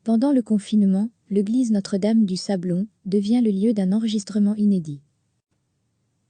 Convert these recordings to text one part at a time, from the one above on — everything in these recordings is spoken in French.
Pendant le confinement, l'église Notre-Dame du Sablon devient le lieu d'un enregistrement inédit.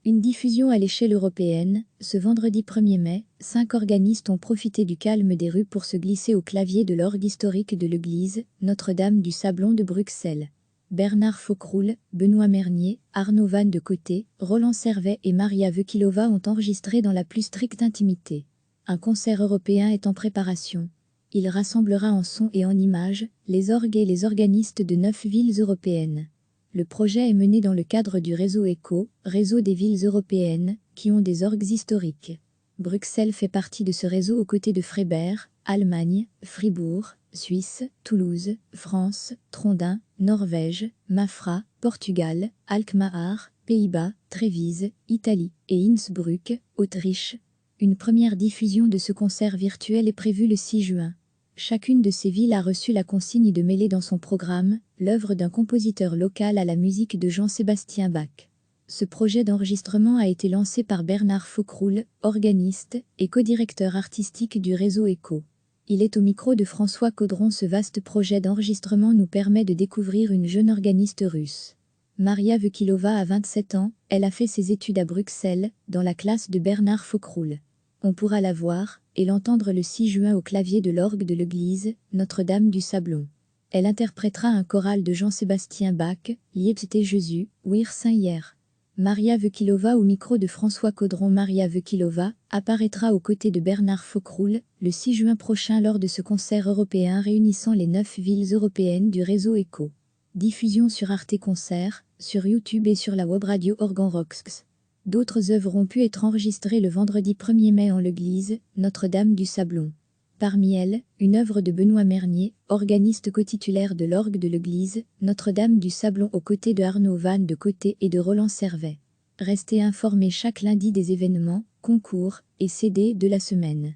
Une diffusion à l'échelle européenne, ce vendredi 1er mai, 5 organistes ont profité du calme des rues pour se glisser au clavier de l'orgue historique de l'église Notre-Dame du Sablon de Bruxelles. Bernard Faucroul, Benoît Mernier, Arnaud Van de Côté, Roland Servet et Maria Vukilova ont enregistré dans la plus stricte intimité. Un concert européen est en préparation. Il rassemblera en son et en images les orgues et les organistes de 9 villes européennes. Le projet est mené dans le cadre du réseau ECHO, réseau des villes européennes, qui ont des orgues historiques. Bruxelles fait partie de ce réseau aux côtés de Freiberg, Allemagne, Fribourg, Suisse, Toulouse, France, Trondheim, Norvège, Mafra, Portugal, Alkmaar, Pays-Bas, Trévise, Italie et Innsbruck, Autriche. Une première diffusion de ce concert virtuel est prévue le 6 juin. Chacune de ces villes a reçu la consigne de mêler dans son programme l'œuvre d'un compositeur local à la musique de Jean-Sébastien Bach. Ce projet d'enregistrement a été lancé par Bernard Faucroul, organiste et codirecteur artistique du réseau ECHO. Il est au micro de François Caudron. Ce vaste projet d'enregistrement nous permet de découvrir une jeune organiste russe. Maria Vukilova a 27 ans, elle a fait ses études à Bruxelles, dans la classe de Bernard Faucroul. On pourra la voir et l'entendre le 6 juin au clavier de l'orgue de l'église Notre-Dame du Sablon. Elle interprétera un choral de Jean-Sébastien Bach, Liebste Jésus, Wir Saint hier. Maria Vukilova au micro de François Caudron. Maria Vukilova apparaîtra aux côtés de Bernard Faucroul le 6 juin prochain lors de ce concert européen réunissant les 9 villes européennes du réseau ECHO. Diffusion sur Arte Concert, sur YouTube et sur la web radio Organ Rocks. D'autres œuvres ont pu être enregistrées le vendredi 1er mai en l'église Notre-Dame du Sablon. Parmi elles, une œuvre de Benoît Mernier, organiste cotitulaire de l'orgue de l'église Notre-Dame du Sablon aux côtés de Arnaud Van de Côté et de Roland Servet. Restez informés chaque lundi des événements, concours et CD de la semaine.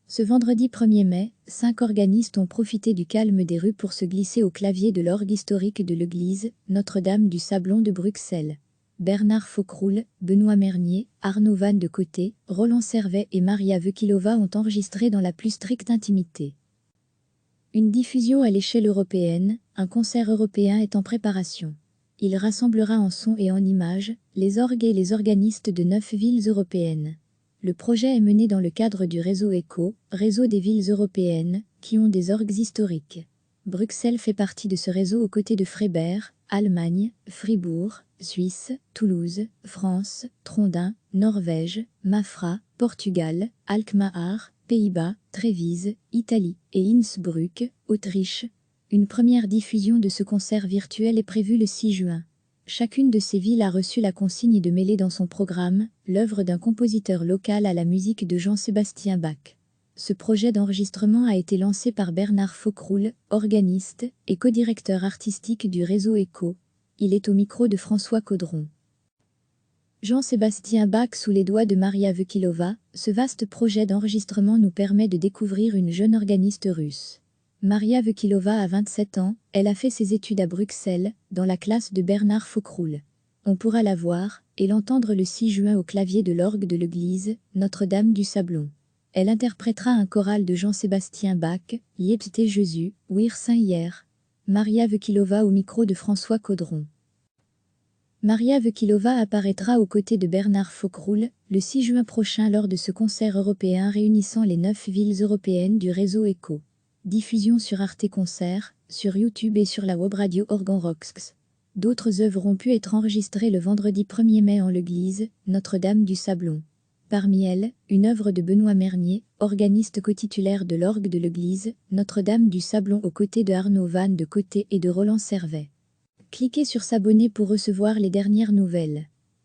Ce vendredi 1er mai, 5 organistes ont profité du calme des rues pour se glisser au clavier de l'orgue historique de l'église Notre-Dame du Sablon de Bruxelles. Bernard Faucroul, Benoît Mernier, Arnaud Van de Côté, Roland Servet et Maria Vukilova ont enregistré dans la plus stricte intimité. Une diffusion à l'échelle européenne, un concert européen est en préparation. Il rassemblera en son et en images les orgues et les organistes de 9 villes européennes. Le projet est mené dans le cadre du réseau ECHO, réseau des villes européennes, qui ont des orgues historiques. Bruxelles fait partie de ce réseau aux côtés de Freiberg, Allemagne, Fribourg, Suisse, Toulouse, France, Trondheim, Norvège, Mafra, Portugal, Alkmaar, Pays-Bas, Trévise, Italie et Innsbruck, Autriche. Une première diffusion de ce concert virtuel est prévue le 6 juin. Chacune de ces villes a reçu la consigne de mêler dans son programme l'œuvre d'un compositeur local à la musique de Jean-Sébastien Bach. Ce projet d'enregistrement a été lancé par Bernard Faucroul, organiste et codirecteur artistique du réseau ECHO. Il est au micro de François Caudron. Jean-Sébastien Bach sous les doigts de Maria Vukilova, ce vaste projet d'enregistrement nous permet de découvrir une jeune organiste russe. Maria Vukilova a 27 ans, elle a fait ses études à Bruxelles, dans la classe de Bernard Faucroul. On pourra la voir et l'entendre le 6 juin au clavier de l'orgue de l'église Notre-Dame du Sablon. Elle interprétera un choral de Jean-Sébastien Bach, Liebste Jésus, Wir Saint hier. Maria Vukilova au micro de François Caudron. Maria Vukilova apparaîtra aux côtés de Bernard Faucroul le 6 juin prochain lors de ce concert européen réunissant les 9 villes européennes du réseau ECHO. Diffusion sur Arte Concert, sur YouTube et sur la web radio Organ Rocks. D'autres œuvres ont pu être enregistrées le vendredi 1er mai en l'église Notre-Dame du Sablon. Parmi elles, une œuvre de Benoît Mernier, organiste cotitulaire de l'orgue de l'église Notre-Dame du Sablon aux côtés de Arnaud Van de Côté et de Roland Servet. Cliquez sur s'abonner pour recevoir les dernières nouvelles.